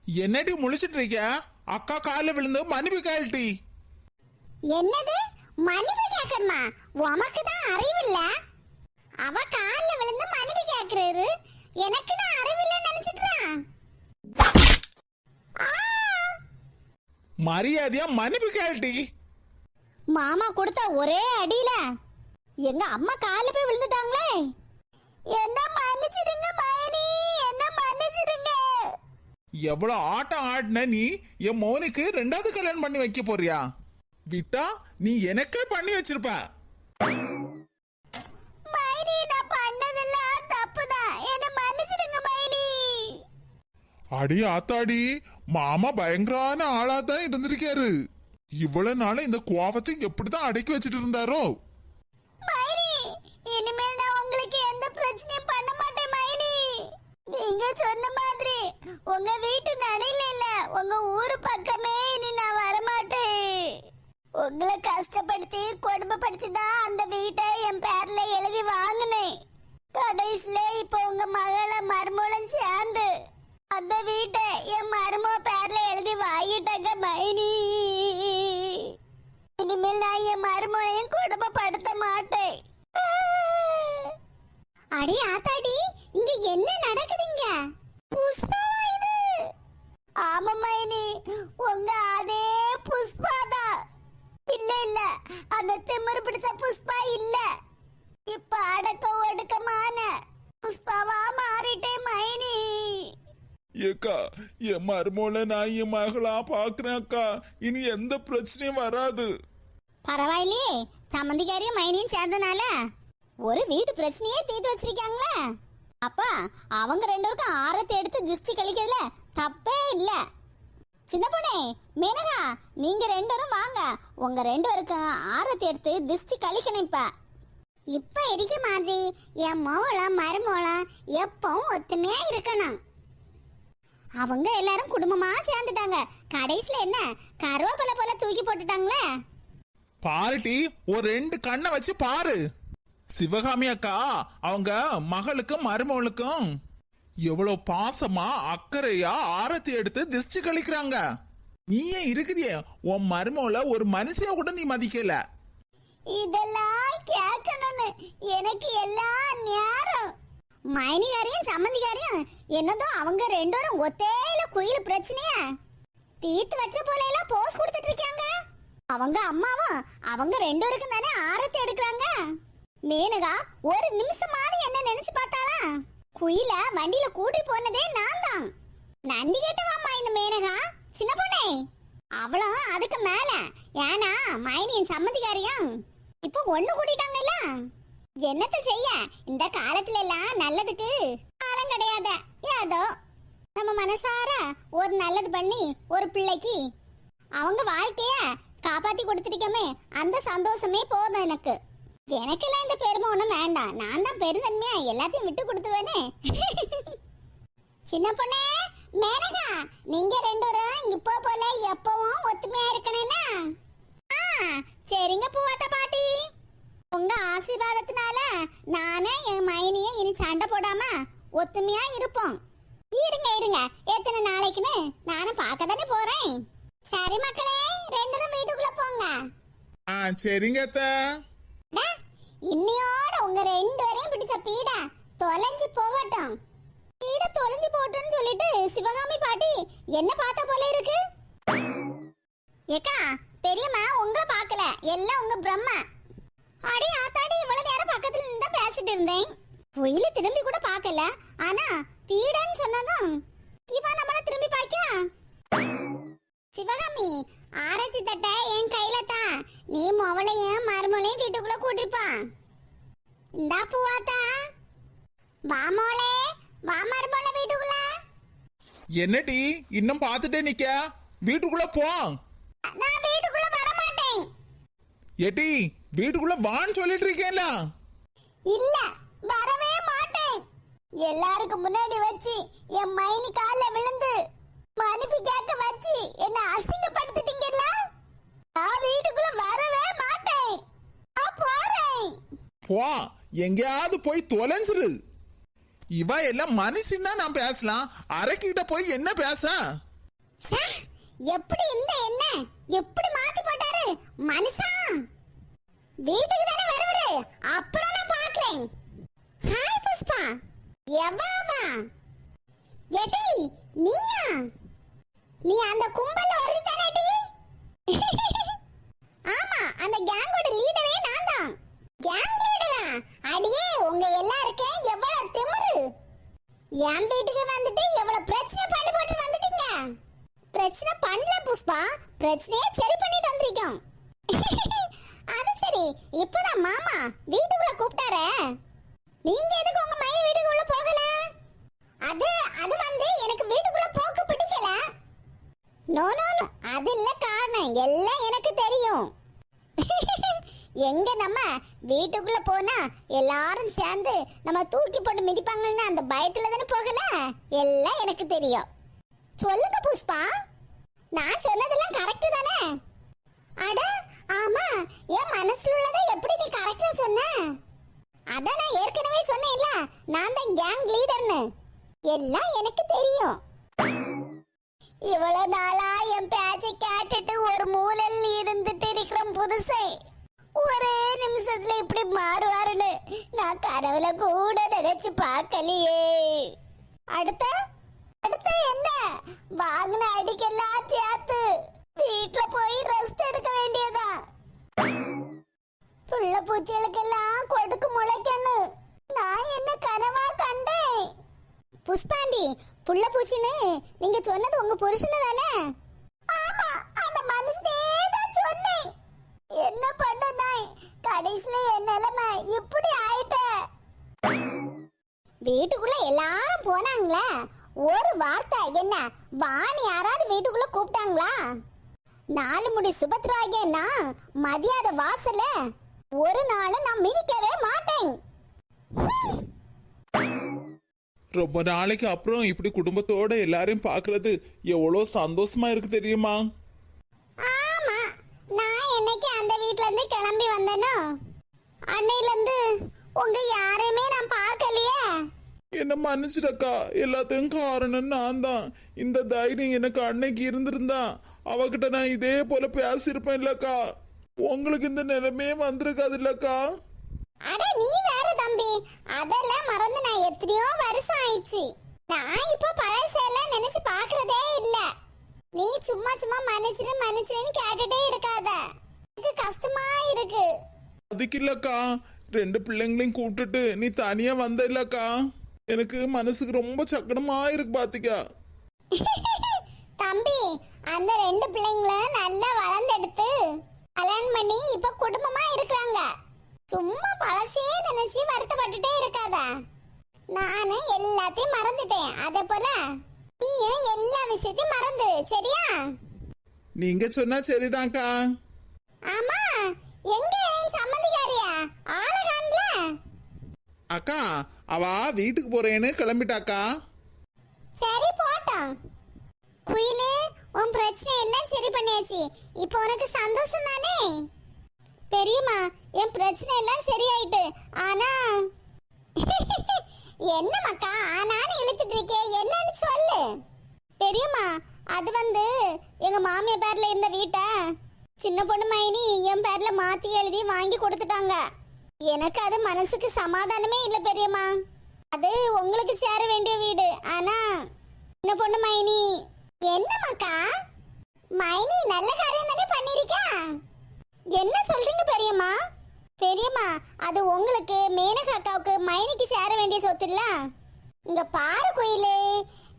என்னடி முழிச்சிட்டு இருக்க? அக்கா கால விழுந்து மன்னிப்பு கேள்டி. என்னது மன்னிப்பு கேட்கணுமா? உமக்கு தான் அறிவு இல்ல. அவ கால்ல விழுந்து மன்னிப்பு கேக்குறாரு, எனக்கு நான் அறிவு இல்ல நினைச்சிட்டேன். மரியாதையா மன்னிப்பு கேள்டி. மாமா கொடுத்த ஒரே அடியில எங்க அம்மா கால்ல போய் விழுந்துட்டாங்களே. என்ன மன்னிச்சிடுங்க மைனி, என்ன மன்னிச்சிடுங்க. எவ்வளவு ஆட்டம் ஆடின நீ என் மோனுக்கு 2வது கல்யாணம் பண்ணி வைக்க போறியா? விட்டா நீ எனக்கே பண்ணி வச்சிருப்ப. மைனி, நான் பண்ணதெல்லாம் தப்புதான், என்ன மன்னிச்சிடுங்க மைனி. அடி ஆத்தாடி, மாமா பயங்கரான ஆளா தான் இருந்திருக்காரு. இவ்வளவு நாள் இந்த கோவத்தை எப்படிதான் அடக்கி வச்சிட்டு இருந்தாரோ. மைனி, இனிமேல் நான் உங்களுக்கு எந்த பிரச்சனையும் பண்ண மாட்டேன் மைனி. நீங்க சொன்ன மாதிரி உங்க வீட்டு நடையில இல்ல, உங்க ஊரு பக்கமே இனி நான் வரமாட்டேன். உங்களை கஷ்டப்படுத்தி கொடுமைப்படுத்தி தான் அந்த வீட்டை என் பேர்ல எழுதி வாங்கினேன். கடைசியில இப்ப உங்க மகள மருமகளும் சேர்ந்து அந்த வீட்டை என் மருமக பேர்ல எழுதி வாங்கிட்டாங்க மைனி. இனிமேல் நான் என் மருமகளையும் கொடுமைப்படுத்த மாட்டேன். அடி ஆத்தாடி, இங்க என்ன நடக்குதுங்க? புஷ்பாவா இது? ஆமா மைனி, உங்க அதே புஷ்பாதான். இல்ல இல்ல, அந்த திமிரு பிடிச்ச புஷ்பா இல்ல. இப்ப அடக்க ஒடுக்கமான புஷ்பாவா மாறிட்டேன் மைனி. ஏக்கா, என் மருமோல நான் என் மகளா பாக்குறேன் அக்கா. இனி எந்த பிரச்சனையும் வராது. பரவாயில்லையே, சம்மந்திக்காரியும் மைனியும் சேர்ந்தனால ஒரு வீட்டு பிரச்சனையே தீர்த்து வச்சிருக்காங்களே. அப்பா அவங்க 2 பேருக்கும் ஆரத்தி எடுத்து திருஷ்டி கழிக்கிறதுல தப்பே இல்ல. சின்ன பொண்ணே மேனகா, நீங்க 2 பேரும் வாங்க, உங்க 2 பேருக்கும் ஆரத்தி எடுத்து திருஷ்டி கழிக்கணும். இப்ப இருக்க மாதிரி என் மோளம் மருமோளம் எப்பவும் ஒத்துமையா இருக்கணும். அவங்க எல்லாரும் குடும்பமா சேர்ந்துட்டாங்க. கடைசியில என்ன கருவேப்பிலை போல தூக்கி போட்டுட்டாங்களே. பாருட்டி, ஒரு 2 கண்ணை வச்சு பாரு. சிவகாமி அக்கா அவங்க மகளுக்கும் மருமகளுக்கும் எவ்வளவு பாசமா அக்கறையா ஆரத்தி எடுத்து திருஷ்டி கழிக்கிறாங்க. நீயே இருக்குதியே, உன் மருமகளை ஒரு மனுஷிய கூட நீ மதிக்கல. இதெல்லாம் கேட்கணும்னு எனக்கு எல்லாம் நேரம். மைனிகாரியும் சம்மந்திகாரியும் என்னதோ அவங்க 2 பேரும் ஒத்தேல குயில் பிரச்சனைய தீர்த்து வச்ச போல எல்லாம் போஸ் கொடுத்துட்டு இருக்காங்க. அவங்க அம்மாவும் அவங்க 2 பேருக்கும் தானே ஆரத்தி எடுக்கிறாங்க. மேனகா ஒரு நிமிஷமாவது என்ன நினைச்சு பார்த்தாளா? குயில வண்டியில கூட்டி போனதே நான் தான். நந்தி கேட்டவாமா இந்த மேனகா. சின்ன பொண்ணே அவளும் அதுக்கு மேல. ஏன்னா மைனியின் சம்மதிக்காரியும் இப்ப ஒண்ணு கூட்டிட்டாங்கல்ல. என்னத்த செய்ய, இந்த காலத்துல எல்லாம் நல்லதுக்கு காலம் கிடையாது. ஏதோ நம்ம மனசார ஒரு நல்லது பண்ணி ஒரு பிள்ளைக்கு அவங்க வாழ்க்கைய காப்பாத்தி கொடுத்துருக்கமே, அந்த சந்தோஷமே போதும் எனக்கு. எனக்கெல்லாம் இந்த பெருமை ஒண்ணும் வேண்டாம். நான் தான் பெருந்தன்மையா எல்லாத்தையும் விட்டு கொடுத்துருவேனே. சின்ன பொண்ணே மேனகா, நீங்க 2 பேரும் இப்போ போல எப்பவும் ஒத்துமையா இருக்கணும்னா? சரிங்க பூவாத்த பாட்டி, உங்க ஆசீர்வாதத்தினால நானே என் மைனியை இனி சண்டை போடாம ஒத்துமையா இருப்போம். இருங்க இருங்க, எத்தனை நாளைக்குன்னு நானும் பார்க்க தானே போறேன். சரி மக்களே, 2 பேரும் வீட்டுக்குள்ள போங்க. சரிங்க அத்தை. இன்னையோட உங்க 2 பேரையும் பிடிச்ச பீட தொலைஞ்சு போகட்டும். பீட தொலைஞ்சு போட்டுன்னு சொல்லிட்டு சிவகாமி பாட்டி என்ன பார்த்த போல இருக்கு. ஏக்கா பெரியம்மா உங்களை பார்க்கல, எல்லாம் உங்க பிரம்மா. அடி ஆத்தாடி, இவ்வளவு நேரம் பக்கத்துல நின்று பேசிட்டு இருந்தேன். குயில திரும்பி கூட பார்க்கல, ஆனா பீடன்னு சொன்னதும் இவ நம்மள திரும்பி பார்க்க. சிவகாமி, ஆரத்தி தட்டை என் கையில தான். நீ மொவளையும் மருமலையும் வீட்டுக்குள்ள கூட்டிப்பா. இந்தா பூவாத்தா, வா மோளே, வா மருமலை வீட்டுக்குள்ள. என்னடி இன்னும் பார்த்துட்டே நிக்க? வீட்டுக்குள்ள போ. நான் வீட்டுக்குள்ள வர மாட்டேன். ஏட்டி, வீட்டுக்குள்ள வான்னு சொல்லிட்டு இருக்கேன்ல. இல்ல, வரவே மாட்டேன். எல்லாருக்கும் முன்னாடி வச்சு என் மைனி கால்ல விழுந்து மன்னிப்பு கேட்க வச்சு என்ன அசிங்கப்படுத்திட்டீங்கல்ல. நான் வீட்டுக்குள்ள வரவே மாட்டேன். நான் போறேன். போ, எங்கேயாவது போய் தொலைஞ்சிரு. இவ எல்லாம் மனுஷன்னா நான் பேசலாம், அரைக்கிட்ட போய் என்ன பேச? சே, எப்படி இந்த என்ன எப்படி மாத்தி போட்டாரு மனுஷா. வீட்டுக்கு தானே வருவாரு, அப்புறம் நான் பாக்குறேன். ஹாய் புஷ்பா. எவாவா எடி நீயா? நீ அந்த கும்பல்ல வருது தானேடி? ஆமா, அந்த கேங்கோட லீடரே நான் தான். கேங் லீடரா? அடியே, உங்க எல்லாருக்கும் எவ்வளவு திமிரு. என் வீட்டுக்கு வந்துட்டு எவ்வளவு பிரச்சனை பண்ணி போட்டு வந்துட்டீங்க. பிரச்சனை பண்ணல புஷ்பா, பிரச்சனையே சரி பண்ணிட்டு வந்திருக்கோம். அது சரி, இப்பதான் மாமா வீட்டுக்குள்ள கூப்பிட்டாரே, நீங்க எதுக்கு உங்க மைனி வீட்டுக்குள்ள போகல? அது அது வந்து எனக்கு வீட்டுக்குள்ள போக பிடிக்கல. நோ நோ நோ, அது இல்ல காரணம், எல்லாம் எனக்கு தெரியும். எங்க நம்ம வீட்டுக்குள்ள போனா எல்லாரும் சேர்ந்து நம்ம தூக்கி போட்டு மிதிப்பாங்கன்னு அந்த பயத்துல தானே போகல. எல்லாம் எனக்கு தெரியும். சொல்லுங்க புஷ்பா, நான் சொன்னதெல்லாம் கரெக்ட் தானே? அட ஆமா, என் மனசுல உள்ளதை எப்படி நீ கரெக்டா சொன்ன? அதான் நான் ஏற்கனவே சொன்னேன்ல, நான் தான் கேங் லீடர்னு. எல்லாம் எனக்கு தெரியும். இவ்வளவு நாளா என் பேச்சை கேட்டுட்டு ஒரு மூலையில் இருந்துட்டு இருக்கிற புருஷை ஒரே நிமிஷத்துல இப்படி மாறுவாருன்னு நான் கனவுல கூட நினைச்சு பார்க்கலையே. அடுத்த அடுத்த என்ன வாங்கின அடிக்கெல்லாம் சேர்த்து வீட்டுல போய் ரெஸ்ட் எடுக்க வேண்டியதா. புள்ள பூச்சிகளுக்கெல்லாம் கொடுக்கு முளைக்கணும். நான் என்ன கனவா கண்டேன்? புஷ்பாண்டி, புள்ள பூச்சின்னு நீங்க சொன்னது உங்க புருஷனு தானே? ஆமா, அந்த மனுஷனே தான் சொன்னேன். என்ன பண்ண நாய், கடைசில என் நிலைமை இப்படி ஆயிட்ட. வீட்டுக்குள்ள எல்லாரும் போனாங்களா? ஒரு வார்த்தை என்ன வாணி யாராவது வீட்டுக்குள்ள கூப்பிட்டாங்களா? 4 முடி சுபத்ராகேன்னா மதியாத வாசல ஒரு நாளும் நான் மிதிக்கவே மாட்டேன். ரொம்ப நாளைக்கு அப்புறம் இப்படி குடும்பத்தோட எல்லாரையும் பார்க்கிறது எவ்வளோ சந்தோஷமா இருக்கு தெரியுமா? ஆமா, நான் என்னைக்கு அந்த வீட்ல இருந்து கிளம்பி வந்தேனோ அன்னையில இருந்து உங்க யாரையுமே நான் பார்க்கலையே. என்ன மன்னிச்சிடக்கா, எல்லாத்தையும் காரணம் நான் தான். இந்த தைரியம் எனக்கு அன்னைக்கு இருந்திருந்தா அவகிட்ட நான் இதே போல பேசியிருப்பேன் இல்லக்கா. உங்களுக்கு இந்த நிலைமையே வந்திருக்காது இல்லக்கா. அட நீ வேற தம்பி, அதெல்லாம் மறந்து நான் எத்தனையோ வருஷம் ஆயிடுச்சு. நான் இப்ப பழசெல்லாம் நினைச்சு பாக்குறதே இல்ல. நீ சும்மா சும்மா மன்னிச்சிருன்னு கேட்டுட்டே இருக்காத, எனக்கு கஷ்டமா இருக்கு. அதுக்கு இல்லக்கா, 2 பிள்ளைங்களையும் கூப்பிட்டுட்டு நீ தனியா வந்த இல்லக்கா, எனக்கு மனசுக்கு ரொம்ப சக்கடமா இருக்கு பாத்திக்கா. தம்பி, அந்த 2 பிள்ளைங்களும் நல்லா வளர்ந்தெடுத்து கல்யாணம் பண்ணி இப்ப குடும்பமா இருக்காங்க. சும்மா பழசே நினைச்சு வருத்தப்பட்டுட்டே இருக்காத. நானு எல்லாத்தையும் மறந்துட்டேன், அதே போல நீயும் எல்லா விஷயத்தையும் மறந்து, சரியா? நீங்க சொன்னா சரிதான்க்கா. ஆமா, எங்க என் சம்மந்திக்காரியா ஆளை காணல? அக்கா, அவ வீட்டுக்கு போறேன்னு கிளம்பிட்டாக்கா. சரி போட்டோம். குயிலு, உன் பிரச்சனை எல்லாம் சரி பண்ணியாச்சு. இப்போ உனக்கு சந்தோஷம் தானே? பெரியம்மா, என் பிரச்சனை எல்லாம் சரியாயிட்டு. ஆனா என்ன மக்கா ஆனான்னு இழுத்துட்டு இருக்கே, என்னன்னு சொல்லு. பெரியம்மா, அது வந்து எங்க மாமியா பேர்ல இருந்த வீட்டை சின்ன பொண்ணு மைனி என் பேர்ல மாத்தி எழுதி வாங்கி கொடுத்துட்டாங்க. எனக்கு அது மனசுக்கு சமாதானமே இல்லை பெரியம்மா. அது உங்களுக்கு சேர வேண்டிய வீடு. ஆனா சின்ன பொண்ணு மைனி. என்ன மக்கா, மைனி நல்ல காரியம் தானே பண்ணிருக்கா? என்ன சொல்றீங்க பெரியம்மா? பெரியம்மா, அது உங்களுக்கு மேனகா அக்காவுக்கு மைனிக்கு சேர வேண்டிய சொத்து இல்ல. இங்க பாரு குயிலு,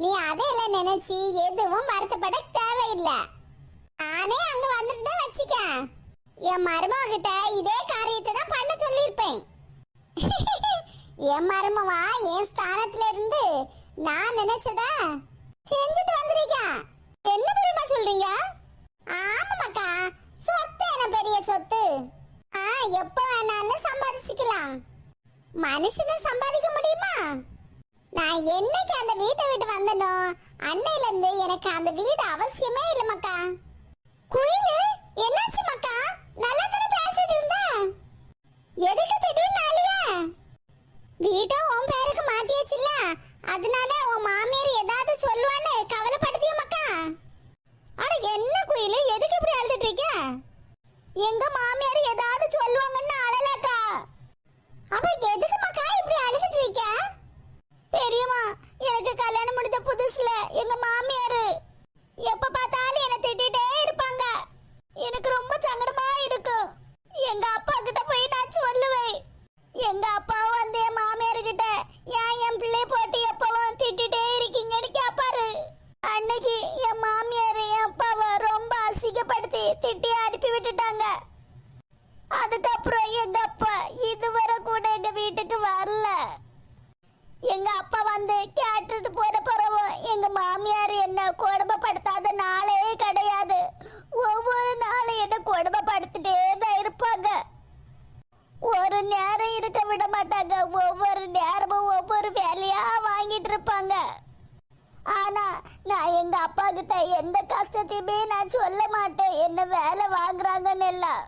நீ அதையெல்லாம் நினைச்சு எதுவும் வருத்தப்பட தேவையில்லை. நானே அங்க வந்துட்டு தான் வச்சுக்க. என் மருமக கிட்ட இதே காரியத்தை தான் பண்ண சொல்லியிருப்பேன். என் மருமவா என் ஸ்தானத்துல இருந்து நான் நினைச்சதா செஞ்சுட்டு வந்திருக்கேன். என்ன பெரியம்மா சொல்றீங்க? ஆமாக்கா, சொத்து என்ன பெரிய சொத்து. எப்ப வேணாலும் சம்பாதிச்சுக்கலாம். மனுஷனை சம்பாதிக்க முடியுமா? நான் என்னைக்கு அந்த வீட்டை விட்டு வந்தனோ அன்னையில இருந்து எனக்கு அந்த வீடு அவசியமே இல்ல மக்கா. குயிலு, என்னாச்சு மக்கா? நல்லா தானே பேசிட்டு இருந்த, எதுக்கு திடீர்னு அழுக? வீட்டை உன் பேருக்கு மாத்தியாச்சுல்ல, அதனால உன் மாமியார் ஏதாவது சொல்லுவான்னு கவலைப்படுத்திய மக்கா? எங்க மாமியார் ஏதாவது சொல்லுவாங்கன்னு அழலக்கா. அவ எதுக்குமாக்கா இப்படி அழுதுட்டு இருக்க? பெரியம்மா, எனக்கு கல்யாணம் முடிஞ்ச புதுசுல எங்க மாமியார் எப்ப பார்த்தாலும் என்ன திட்டிட்டே இருப்பாங்க. எனக்கு ரொம்ப சங்கடமா இருக்கும். எங்க அப்பா கிட்ட போய் நான் சொல்லுவேன். எங்க அப்பா வந்து என் மாமியார் கிட்ட ஏன் என் பிள்ளை போட்டு எப்பவும் திட்டிட்டே இருக்கீங்கன்னு கேட்பாரு. அன்னைக்கு என் மாமியார் என் அப்பாவை ரொம்ப அசிங்கப்படுத்தி திட்டி அனுப்பி விட்டுட்டாங்க. அதுக்கப்புறம் எங்க அப்பா இதுவரை கூட எங்க வீட்டுக்கு வரல. எங்க அப்பா வந்து கேட்டுட்டு போற பிறகு எங்க மாமியார் என்ன கொடுமைப்படுத்தாத நாளே கிடையாது. ஒவ்வொரு நாளும் என்ன கொடுமைப்படுத்திட்டே தான் இருப்பாங்க. ஒரு நேரம் இருக்க விட மாட்டாங்க. ஒவ்வொரு நேரமும் ஒவ்வொரு வேலையா வாங்கிட்டு இருப்பாங்க. ஆனா நான் எங்க அப்பா கிட்ட எந்த கஷ்டத்தையுமே நான் சொல்ல மாட்டேன். என்ன வேலை வாங்குறாங்கன்னு எல்லாம்.